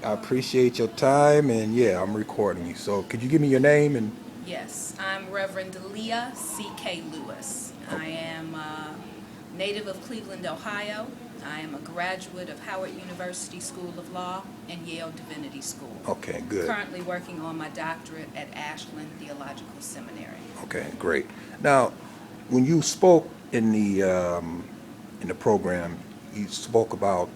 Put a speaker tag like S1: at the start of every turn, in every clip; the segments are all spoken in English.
S1: I appreciate your time, and yeah, I'm recording you. So could you give me your name and?
S2: Yes, I'm Reverend Leah C.K. Lewis.
S1: Oh,
S2: I am a native of Cleveland, Ohio. I am a graduate of Howard University School of Law and Yale Divinity School.
S1: okay, good.
S2: Currently working on my doctorate at Ashland Theological Seminary.
S1: Okay, great. Now, when you spoke in the program, you spoke about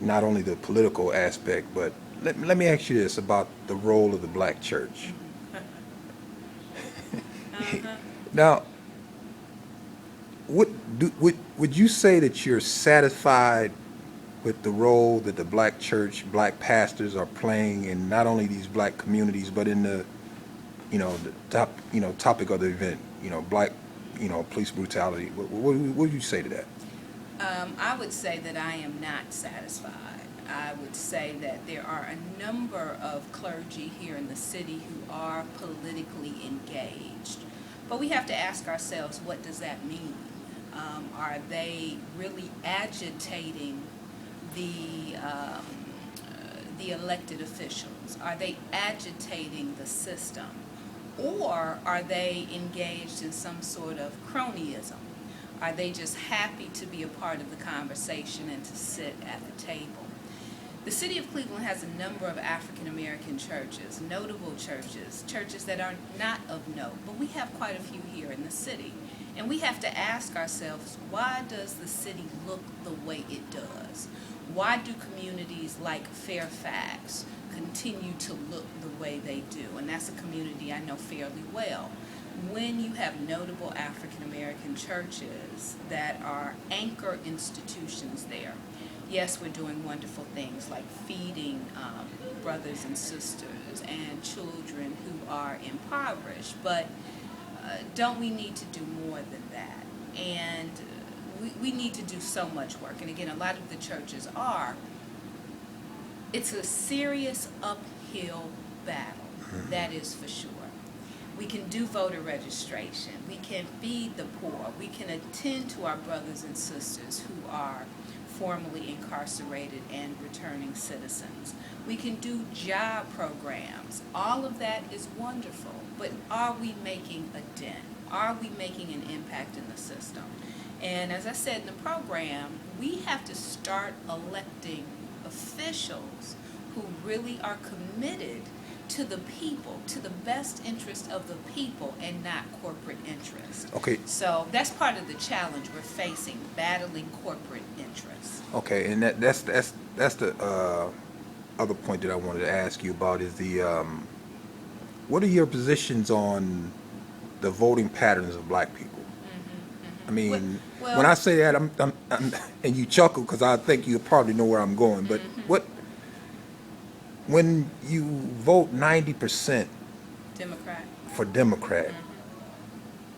S1: not only the political aspect, but let me ask you this about the role of the black church.
S2: Uh-huh.
S1: Now, would you say that you're satisfied with the role that the black church, black pastors are playing in not only these black communities, but in the topic of the event, black, police brutality. What would you say to that?
S2: I would say that I am not satisfied. I would say that there are a number of clergy here in the city who are politically engaged. But we have to ask ourselves, what does that mean? Are they really agitating the elected officials? Are they agitating the system? Or are they engaged in some sort of cronyism? Are they just happy to be a part of the conversation and to sit at the table? The city of Cleveland has a number of African American churches, notable churches, churches that are not of note, but we have quite a few here in the city. And we have to ask ourselves, why does the city look the way it does? Why do communities like Fairfax continue to look the way they do? And that's a community I know fairly well. When you have notable African American churches that are anchor institutions there, yes, we're doing wonderful things like feeding brothers and sisters and children who are impoverished, but don't we need to do more than that? And we need to do so much work. And again, a lot of the churches are. It's a serious uphill battle, that is for sure. We can do voter registration. We can feed the poor. We can attend to our brothers and sisters who are formerly incarcerated and returning citizens. We can do job programs. All of that is wonderful, but are we making a dent? Are we making an impact in the system? And as I said in the program, we have to start electing officials who really are committed to the people, to the best interest of the people and not corporate interest.
S1: Okay,
S2: So that's part of the challenge we're facing, battling corporate interests.
S1: okay, and that's the other point that I wanted to ask you about is what are your positions on the voting patterns of black people? I mean, when I
S2: Well,
S1: say that, I'm and you chuckle because I think you probably know where I'm going. But when you vote 90%
S2: Democrat.
S1: for Democrat,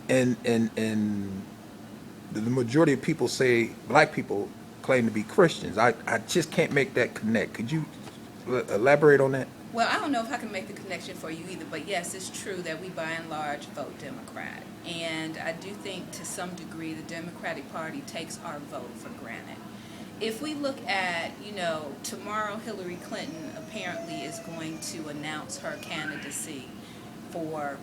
S1: and the majority of people say black people claim to be Christians, I just can't make that connect. Could you elaborate on that?
S2: Well, I don't know if I can make the connection for you either, but yes, it's true that we by and large vote Democrat. And I do think to some degree the Democratic Party takes our vote for granted. If we look at, tomorrow Hillary Clinton apparently is going to announce her candidacy for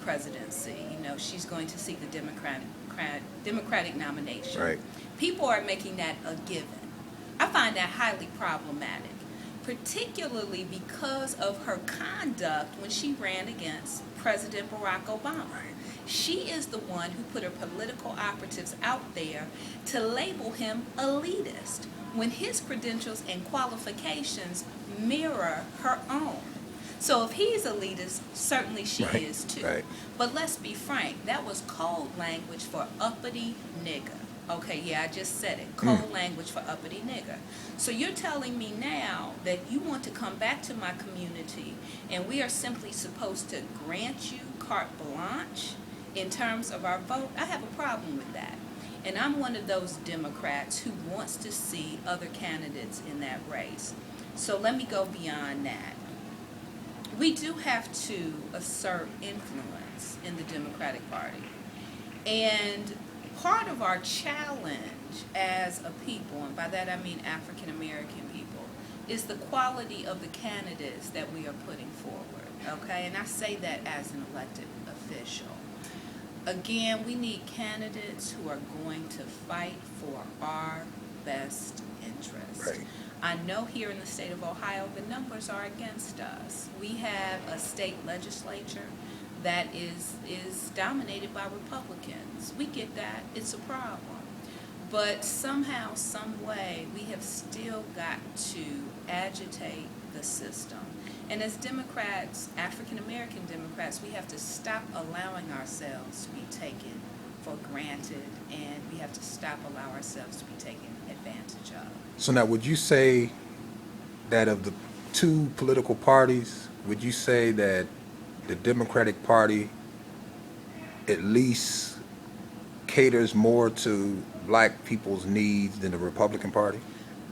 S2: presidency. She's going to seek the Democratic nomination.
S1: Right.
S2: People are making that a given. I find that highly problematic, particularly because of her conduct when she ran against President Barack Obama. She is the one who put her political operatives out there to label him elitist when his credentials and qualifications mirror her own. So if he's elitist, certainly she
S1: Right,
S2: is too.
S1: right.
S2: But let's be frank, that was code language for uppity nigger. Okay, yeah, I just said it. Code language for uppity nigger. So you're telling me now that you want to come back to my community and we are simply supposed to grant you carte blanche in terms of our vote? I have a problem with that. And I'm one of those Democrats who wants to see other candidates in that race. So let me go beyond that. We do have to assert influence in the Democratic Party. And part of our challenge as a people, and by that I mean African American people, is the quality of the candidates that we are putting forward, okay? And I say that as an elected official. Again, we need candidates who are going to fight for our best interest.
S1: Right.
S2: I know here in the state of Ohio, the numbers are against us. We have a state legislature that is dominated by Republicans. We get that. It's a problem. But somehow, some way, we have still got to agitate the system. And as Democrats, African American Democrats, we have to stop allowing ourselves to be taken for granted, and we have to stop allowing ourselves to be taken advantage of.
S1: So now, would you say that of the two political parties, would you say that the Democratic Party at least caters more to black people's needs than the Republican Party?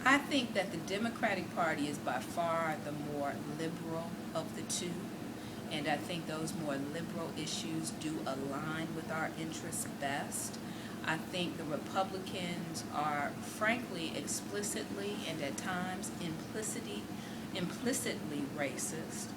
S2: I think that the Democratic Party is by far the more liberal of the two, and I think those more liberal issues do align with our interests best. I think the Republicans are frankly explicitly and at times implicitly racist.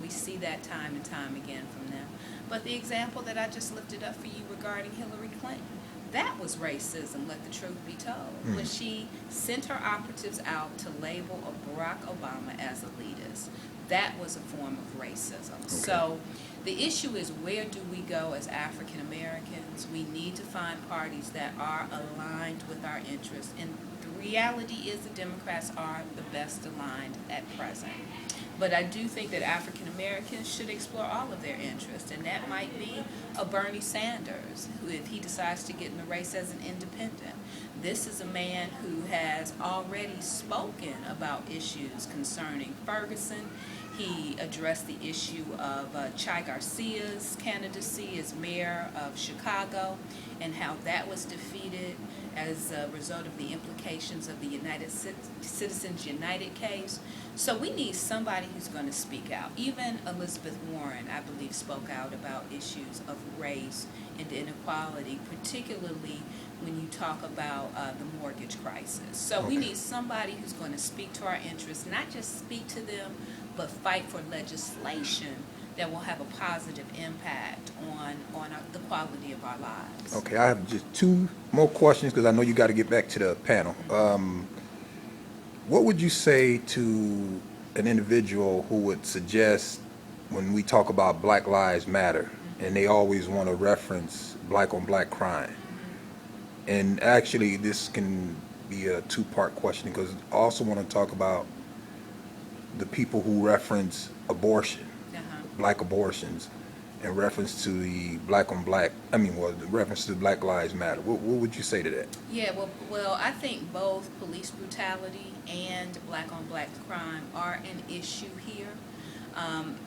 S2: We see that time and time again from them. But the example that I just lifted up for you regarding Hillary Clinton, that was racism, let the truth be told. When she sent her operatives out to label a Barack Obama as a elitist, that was a form of racism. Okay. So the issue is, where do we go as African Americans? We need to find parties that are aligned with our interests. And the reality is the Democrats are the best aligned at present. But I do think that African Americans should explore all of their interests, and that might be a Bernie Sanders, who, if he decides to get in the race as an independent. This is a man who has already spoken about issues concerning Ferguson. He addressed the issue of Chai Garcia's candidacy as mayor of Chicago and how that was defeated as a result of the implications of the United Citizens United case. So we need somebody who's going to speak out. Even Elizabeth Warren, I believe, spoke out about issues of race and inequality, particularly when you talk about the mortgage crisis. So we need somebody who's going to speak to our interests, not just speak to them, but fight for legislation that will have a positive impact on the quality of our lives.
S1: Okay, I have just two more questions because I know you got to get back to the panel. What would you say to an individual who would suggest, when we talk about Black Lives Matter, and they always want to reference black on black crime? And actually, this can be a two-part question, because I also want to talk about the people who reference abortion, black abortions, in reference to the reference to Black Lives Matter. What would you say to that?
S2: Yeah, well, I think both police brutality and black on black crime are an issue here.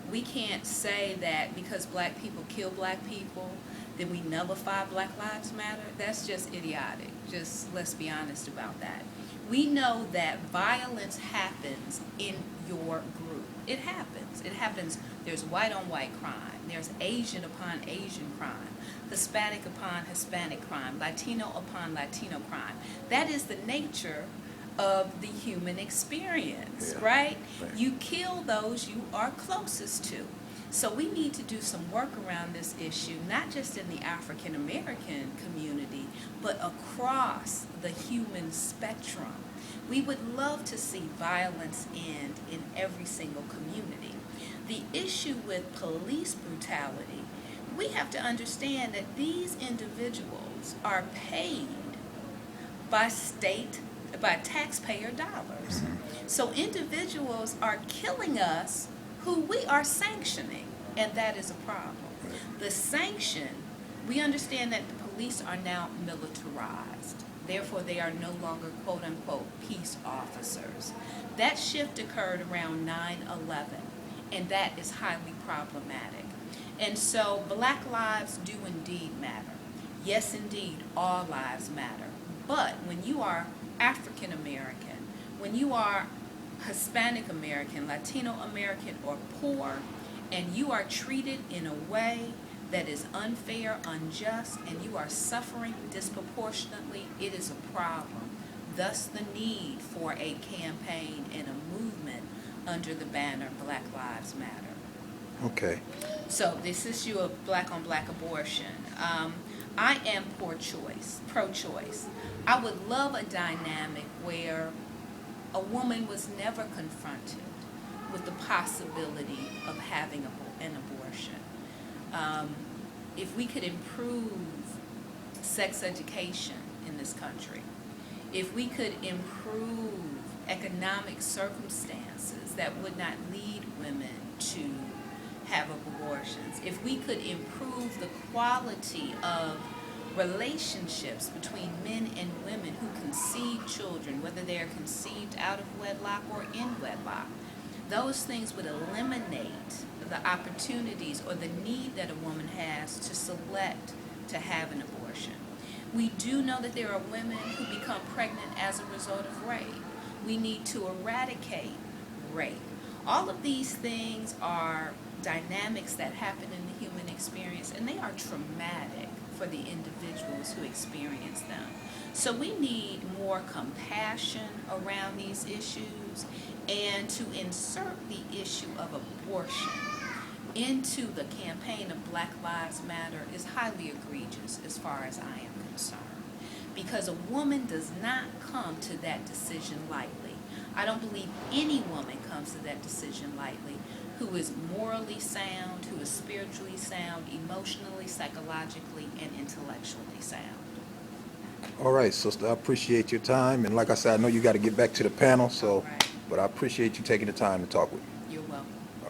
S2: We can't say that because black people kill black people, then we nullify Black Lives Matter. That's just idiotic. Just let's be honest about that. We know that violence happens in your group. It happens. It happens. There's white on white crime. There's Asian upon Asian crime. Hispanic upon Hispanic crime. Latino upon Latino crime. That is the nature of the human experience, right? You kill those you are closest to. So we need to do some work around this issue, not just in the African American community, but across the human spectrum. We would love to see violence end in every single community. The issue with police brutality, we have to understand that these individuals are paid by taxpayer dollars. So individuals are killing us who we are sanctioning, and that is a problem. The sanction, we understand that the police are now militarized. Therefore, they are no longer quote-unquote peace officers. That shift occurred around 9/11, and that is highly problematic. And so Black lives do indeed matter. Yes, indeed, all lives matter. But when you are African American, when you are Hispanic American, Latino American, or poor, and you are treated in a way that is unfair, unjust, and you are suffering disproportionately, it is a problem. thus the need for a campaign and a movement under the banner Black Lives Matter.
S1: Okay.
S2: So this issue of black on black abortion, I am pro-choice. I would love a dynamic where a woman was never confronted with the possibility of having an abortion. If we could improve sex education in this country, if we could improve economic circumstances that would not lead women to have abortions, if we could improve the quality of relationships between men and women who conceive children, whether they are conceived out of wedlock or in wedlock, those things would eliminate the opportunities or the need that a woman has to select to have an abortion. We do know that there are women who become pregnant as a result of rape. We need to eradicate rape. All of these things are dynamics that happen in the human experience, and they are traumatic for the individuals who experience them. So we need more compassion around these issues, and to insert the issue of abortion into the campaign of Black Lives Matter is highly egregious as far as I am concerned, because a woman does not come to that decision lightly. I don't believe any woman comes to that decision lightly who is morally sound, who is spiritually sound, emotionally, psychologically, and intellectually sound.
S1: All right, sister, I appreciate your time. And like I said, I know you got to get back to the panel, so,
S2: All right.
S1: but I appreciate you taking the time to talk with me.
S2: You're welcome.